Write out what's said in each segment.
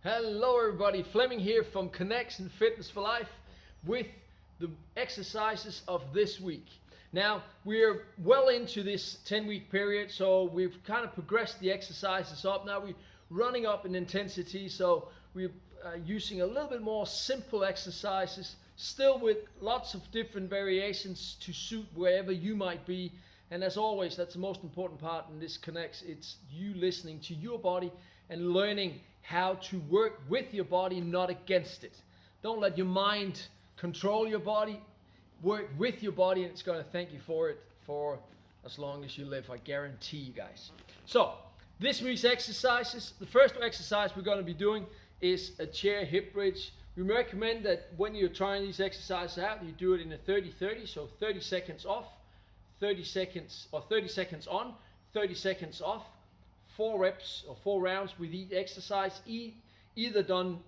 Hello everybody, Fleming here from CON.EX and Fitness for Life with the exercises of this week. Now, we're well into this 10-week period, so we've kind of progressed the exercises up. Now we're running up in intensity, so we're using a little bit more simple exercises, still with lots of different variations to suit wherever you might be. And as always, that's the most important part in this CON.EX. It's you listening to your body and learning how to work with your body, not against it. Don't let your mind control your body. Work with your body, and it's going to thank you for it for as long as you live, I guarantee you guys. So, this week's exercises, the first exercise we're going to be doing is a chair hip bridge. We recommend that when you're trying these exercises out, you do it in a 30-30, so 30 seconds off, 30 seconds or 30 seconds on, 30 seconds off. 4 reps or 4 rounds with each exercise, either done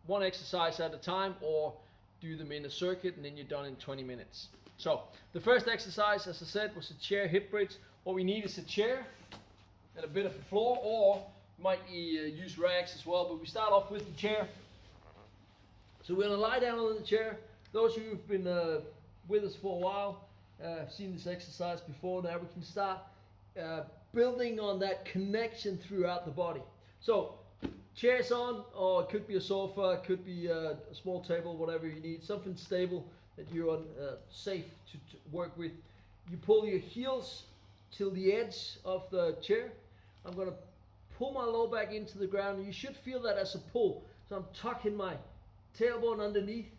one exercise at a time or do them in a circuit and then you're done in 20 minutes. So the first exercise, as I said, was a chair hip bridge. What we need is a chair and a bit of a floor, or you might use rags as well, but we start off with the chair. So we're going to lie down on the chair. Those of you who've been with us for a while have seen this exercise before. Now we can start building on that connection throughout the body. So chairs on, or it could be a sofa, it could be a small table, whatever you need, something stable that you're safe to work with. You pull your heels till the edge of the chair. I'm going to pull my low back into the ground. You should feel that as a pull. So I'm tucking my tailbone underneath,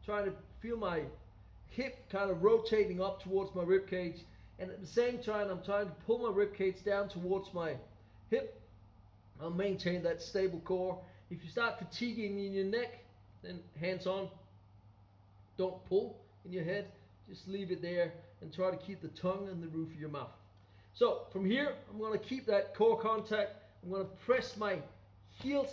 trying to feel my hip kind of rotating up towards my rib cage. And at the same time, I'm trying to pull my rib cage down towards my hip. I'll maintain that stable core. If you start fatiguing in your neck, then hands on. Don't pull in your head. Just leave it there and try to keep the tongue on the roof of your mouth. So from here, I'm going to keep that core contact. I'm going to press my heels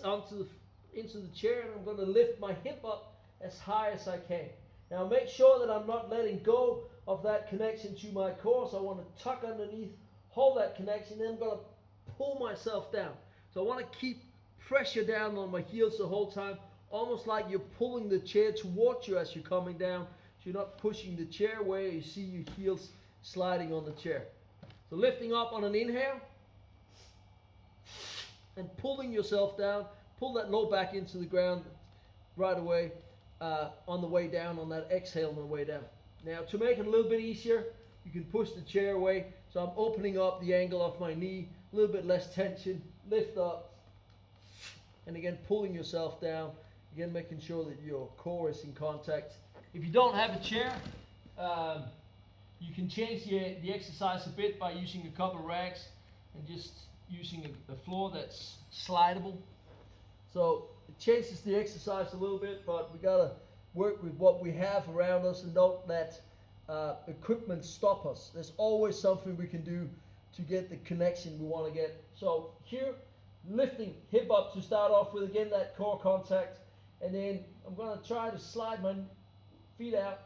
into the chair, and I'm going to lift my hip up as high as I can. Now make sure that I'm not letting go of that connection to my core. So I want to tuck underneath, hold that connection, then I'm going to pull myself down. So I want to keep pressure down on my heels the whole time, almost like you're pulling the chair towards you as you're coming down. So you're not pushing the chair away, you see your heels sliding on the chair. So lifting up on an inhale and pulling yourself down, pull that low back into the ground right away on the way down, on that exhale on the way down. Now, to make it a little bit easier, you can push the chair away. So I'm opening up the angle of my knee, a little bit less tension, lift up, and again, pulling yourself down. Again, making sure that your core is in contact. If you don't have a chair, you can change the exercise a bit by using a couple of rags and just using a floor that's slidable. So it changes the exercise a little bit, but we gotta work with what we have around us and don't let equipment stop us. There's always something we can do to get the connection we want to get. So here, lifting hip up to start off with, again that core contact, and then I'm going to try to slide my feet out.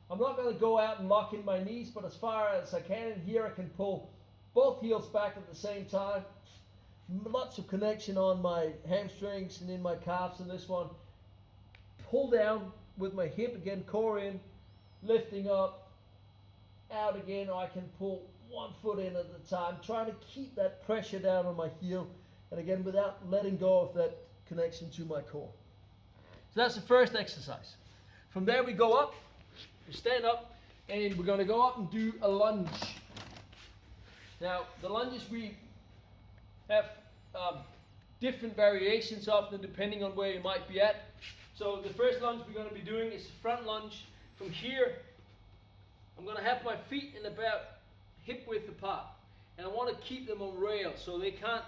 I'm not going to go out and lock in my knees, but as far as I can, and here I can pull both heels back at the same time. Lots of connection on my hamstrings and in my calves in this one. Pull down with my hip again, core in, lifting up, out again, or I can pull one foot in at a time, trying to keep that pressure down on my heel, and again without letting go of that connection to my core. So that's the first exercise. From there we go up, we stand up, and we're going to go up and do a lunge. Now the lunges we have different variations of them depending on where you might be at. So the first lunge we're going to be doing is a front lunge. From here, I'm going to have my feet in about hip width apart. And I want to keep them on rails so they can't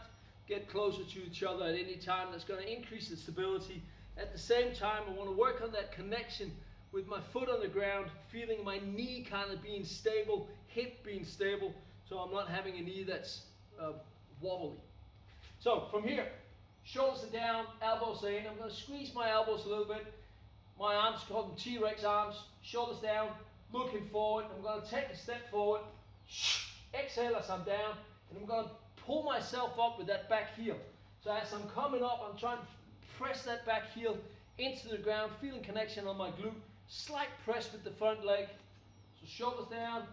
get closer to each other at any time. That's going to increase the stability. At the same time, I want to work on that connection with my foot on the ground, feeling my knee kind of being stable, hip being stable, so I'm not having a knee that's wobbly. So from here, shoulders are down, elbows are in. I'm going to squeeze my elbows a little bit. My arms, call them T-Rex arms, shoulders down, looking forward. I'm going to take a step forward, exhale as I'm down, and I'm going to pull myself up with that back heel. So as I'm coming up, I'm trying to press that back heel into the ground, feeling connection on my glute, slight press with the front leg. So shoulders down,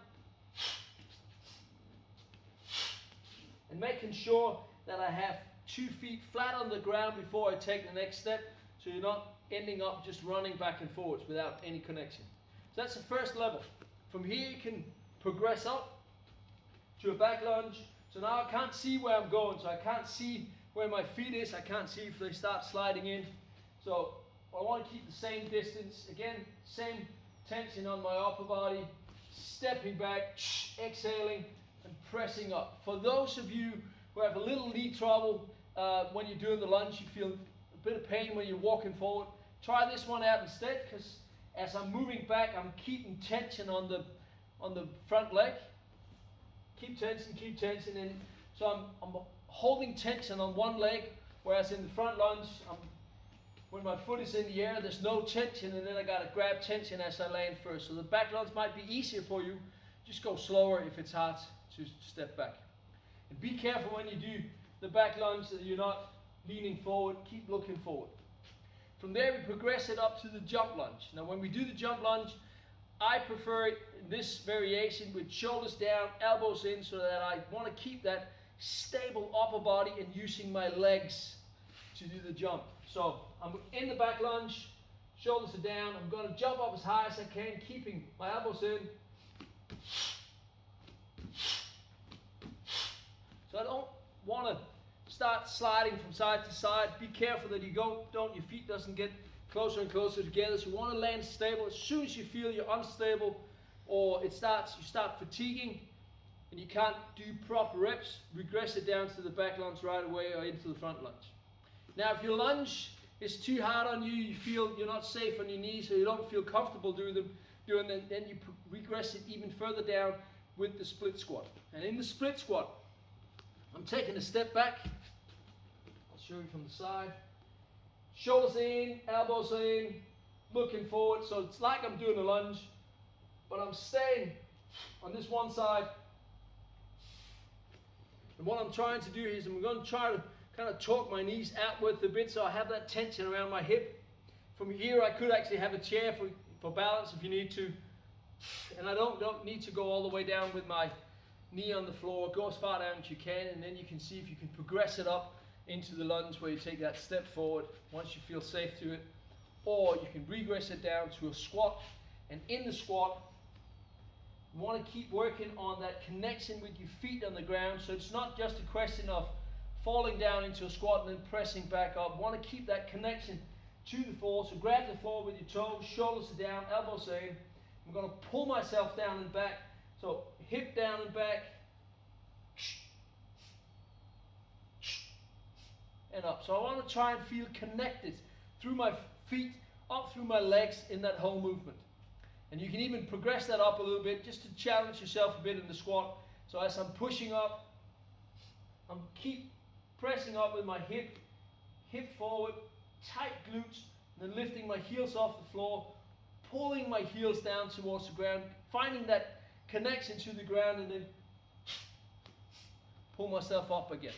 and making sure that I have 2 feet flat on the ground before I take the next step, so you're not ending up just running back and forwards without any connection. So that's the first level. From here you can progress up to a back lunge. So now I can't see where I'm going, so I can't see where my feet is, I can't see if they start sliding in. So I want to keep the same distance, again, same tension on my upper body, stepping back, exhaling, and pressing up. For those of you who have a little knee trouble when you're doing the lunge, you feel a bit of pain when you're walking forward, try this one out instead, because as I'm moving back, I'm keeping tension on the front leg. Keep tension, and so I'm holding tension on one leg, whereas in the front lunge, when my foot is in the air, there's no tension, and then I got to grab tension as I land first. So the back lunge might be easier for you. Just go slower if it's hard to step back. And be careful when you do the back lunge that you're not leaning forward. Keep looking forward. From there, we progress it up to the jump lunge. Now, when we do the jump lunge, I prefer it in this variation with shoulders down, elbows in, so that I want to keep that stable upper body and using my legs to do the jump. So I'm in the back lunge, shoulders are down. I'm going to jump up as high as I can, keeping my elbows in. So I don't want to start sliding from side to side. Be careful that your feet doesn't get closer and closer together. So you want to land stable. As soon as you feel you're unstable or you start fatiguing and you can't do proper reps, regress it down to the back lunge right away or into the front lunge. Now, if your lunge is too hard on you, you feel you're not safe on your knees, or you don't feel comfortable doing them, then you regress it even further down with the split squat. And in the split squat, I'm taking a step back. I'll show you from the side. Shoulders in, elbows in, looking forward. So it's like I'm doing a lunge, but I'm staying on this one side. And what I'm trying to do is I'm going to try to kind of torque my knees outwards a bit so I have that tension around my hip. From here, I could actually have a chair for balance if you need to. And I don't need to go all the way down with my knee on the floor. Go as far down as you can, and then you can see if you can progress it up into the lunge where you take that step forward once you feel safe to it. Or you can regress it down to a squat. And in the squat, you want to keep working on that connection with your feet on the ground. So it's not just a question of falling down into a squat and then pressing back up. Want to keep that connection to the floor. So grab the floor with your toes, shoulders are down, elbows in. I'm going to pull myself down and back. So hip down and back. And up. So I want to try and feel connected through my feet, up through my legs in that whole movement. And you can even progress that up a little bit just to challenge yourself a bit in the squat. So as I'm pushing up, I'm keep pressing up with my hip forward, tight glutes, and then lifting my heels off the floor, pulling my heels down towards the ground, finding that connection to the ground, and then pull myself up again.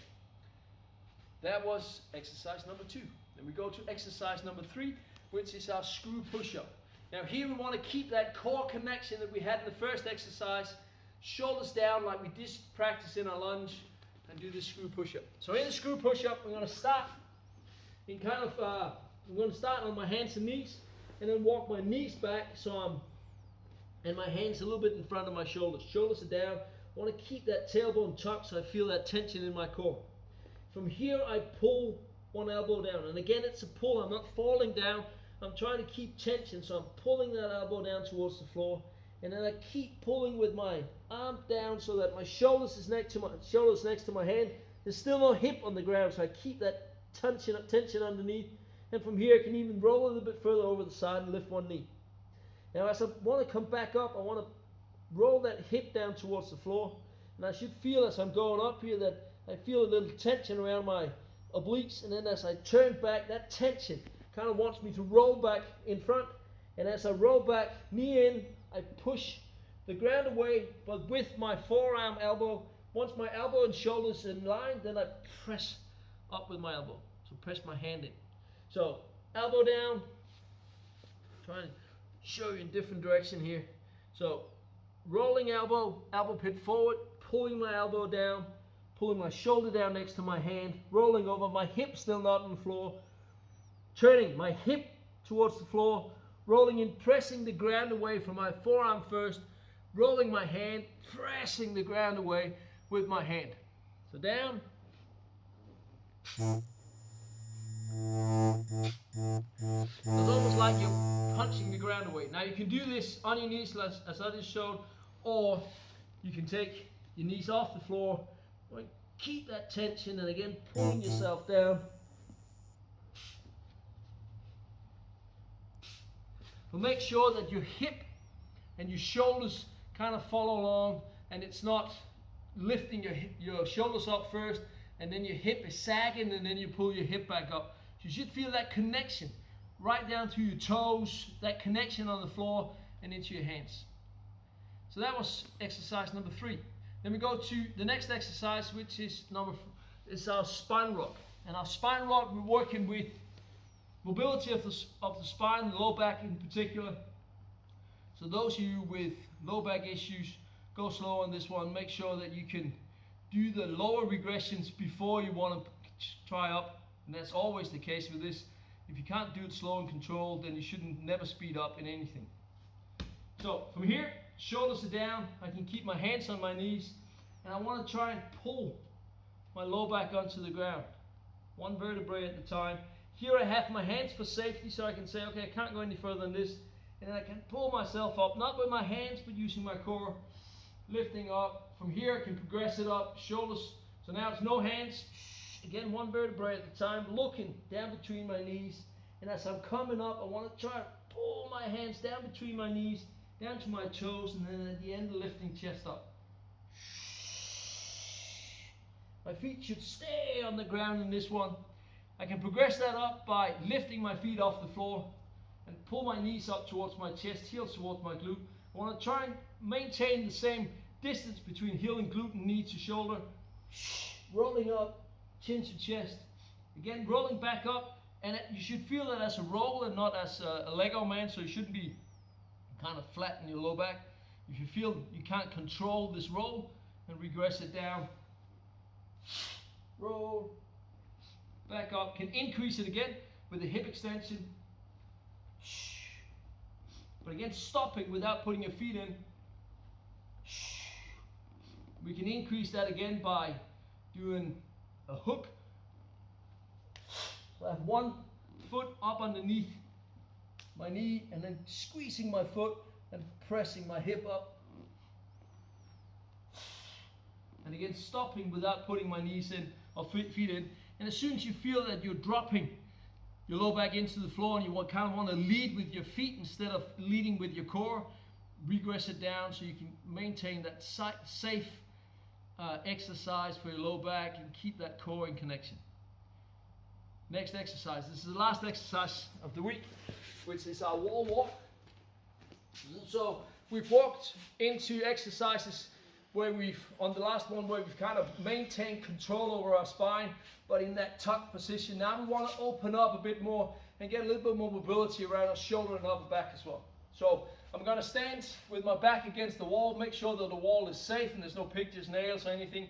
That was exercise number 2. Then we go to exercise number 3, which is our screw push-up. Now here we want to keep that core connection that we had in the first exercise, shoulders down like we did practice in our lunge, and do this screw push-up. So in the screw push-up, we're going to start in I'm going to start on my hands and knees, and then walk my knees back and my hands a little bit in front of my shoulders. Shoulders are down. I want to keep that tailbone tucked so I feel that tension in my core. From here, I pull one elbow down, and again, it's a pull. I'm not falling down. I'm trying to keep tension, so I'm pulling that elbow down towards the floor, and then I keep pulling with my arm down so that my shoulders is next to my hand. There's still no hip on the ground, so I keep that tension underneath. And from here, I can even roll a little bit further over the side and lift one knee. Now, as I want to come back up, I want to roll that hip down towards the floor, and I should feel as I'm going up here that I feel a little tension around my obliques, and then as I turn back, that tension kind of wants me to roll back in front, and as I roll back, knee in, I push the ground away, but with my forearm elbow. Once my elbow and shoulders in line, then I press up with my elbow. So press my hand in. So elbow down, trying to show you in different direction here. So rolling elbow, elbow pit forward, pulling my elbow down, pulling my shoulder down next to my hand, rolling over, my hip still not on the floor, turning my hip towards the floor, rolling in, pressing the ground away from my forearm first, rolling my hand, pressing the ground away with my hand. So down. It's almost like you're punching the ground away. Now you can do this on your knees as I just showed, or you can take your knees off the floor, keep that tension, and again pulling yourself down. But make sure that your hip and your shoulders kind of follow along, and it's not lifting your shoulders up first and then your hip is sagging and then you pull your hip back up. So you should feel that connection right down through your toes, that connection on the floor and into your hands. So that was exercise number 3. Then we go to the next exercise, which is is our spine rock. And our spine rock, we're working with mobility of the spine, the low back in particular. So those of you with low back issues, go slow on this one. Make sure that you can do the lower regressions before you want to try up. And that's always the case with this. If you can't do it slow and controlled, then you shouldn't never speed up in anything. So from here, shoulders are down. I can keep my hands on my knees. And I want to try and pull my low back onto the ground. One vertebrae at a time. Here I have my hands for safety, so I can say, okay, I can't go any further than this. And then I can pull myself up, not with my hands, but using my core, lifting up. From here, I can progress it up, shoulders. So now it's no hands. Again, one vertebrae at a time, looking down between my knees. And as I'm coming up, I want to try to pull my hands down between my knees, down to my toes, and then at the end, lifting chest up. My feet should stay on the ground in this one. I can progress that up by lifting my feet off the floor and pull my knees up towards my chest, heels towards my glute. I want to try and maintain the same distance between heel and glute and knee to shoulder. Rolling up, chin to chest. Again, rolling back up, and you should feel that as a roll and not as a Lego man, so you shouldn't be kind of flat in your low back. If you feel you can't control this roll, then regress it down. Roll, back up. Can increase it again with the hip extension. But again, stopping without putting your feet in. We can increase that again by doing a hook. So I have one foot up underneath my knee and then squeezing my foot and pressing my hip up. And again, stopping without putting my knees in or feet in. And as soon as you feel that you're dropping your low back into the floor and you kind of want to lead with your feet instead of leading with your core, regress it down so you can maintain that safe exercise for your low back and keep that core in connection. Next exercise. This is the last exercise of the week, which is our wall walk. So we've walked into exercises where on the last one where we've kind of maintained control over our spine, but in that tuck position. Now we want to open up a bit more and get a little bit more mobility around our shoulder and upper back as well. So I'm going to stand with my back against the wall, make sure that the wall is safe and there's no pictures, nails or anything.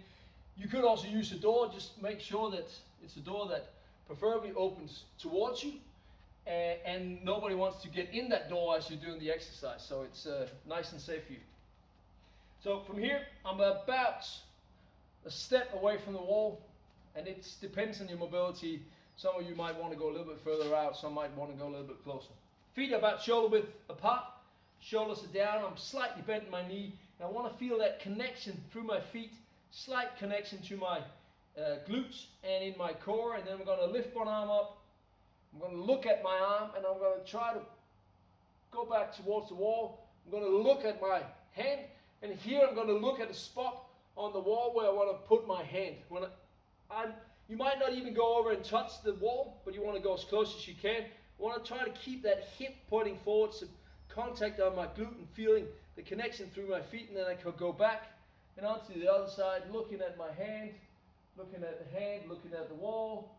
You could also use a door, just make sure that it's a door that preferably opens towards you and nobody wants to get in that door as you're doing the exercise, so it's nice and safe for you. So from here, I'm about a step away from the wall, and it depends on your mobility. Some of you might want to go a little bit further out, some might want to go a little bit closer. Feet are about shoulder width apart, shoulders are down, I'm slightly bent in my knee, and I want to feel that connection through my feet, slight connection to my glutes and in my core, and then I'm going to lift one arm up, I'm going to look at my arm, and I'm going to try to go back towards the wall. I'm going to look at my hand, and here I'm going to look at a spot on the wall where I want to put my hand. You might not even go over and touch the wall, but you want to go as close as you can. I want to try to keep that hip pointing forward, so contact on my glute and feeling the connection through my feet, and then I could go back and onto the other side, looking at my hand, looking at the hand, looking at the wall,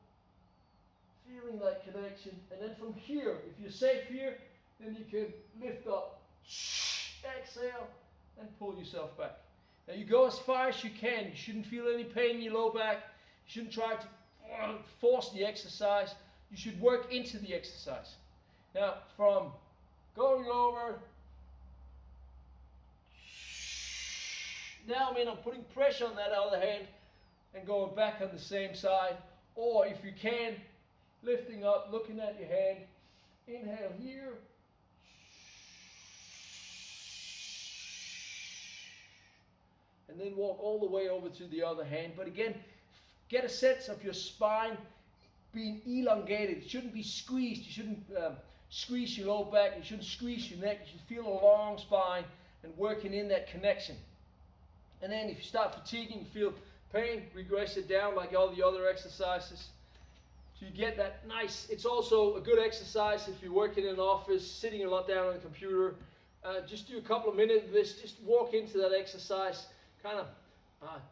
feeling that connection. And then from here, if you're safe here, then you can lift up, exhale, and pull yourself back. Now you go as far as you can. You shouldn't feel any pain in your low back. You shouldn't try to force the exercise. You should work into the exercise. Now from going over, now I'm putting pressure on that other hand and going back on the same side. Or if you can, lifting up, looking at your hand. Inhale here. And then walk all the way over to the other hand. But again, get a sense of your spine being elongated. It shouldn't be squeezed. You shouldn't squeeze your low back. You shouldn't squeeze your neck. You should feel a long spine and working in that connection. And then if you start fatiguing, you feel pain, regress it down like all the other exercises. So you get that nice, it's also a good exercise if you're working in an office, sitting a lot down on the computer. Just do a couple of minutes of this, just walk into that exercise, kind of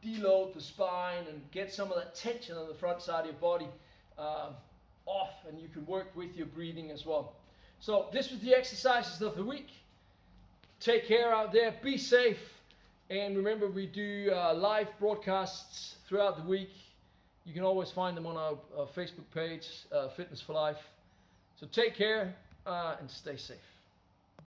deload the spine and get some of that tension on the front side of your body off, and you can work with your breathing as well. So this was the exercises of the week. Take care out there, be safe, and remember we do live broadcasts throughout the week. You can always find them on our Facebook page, Fitness for Life. So take care and stay safe.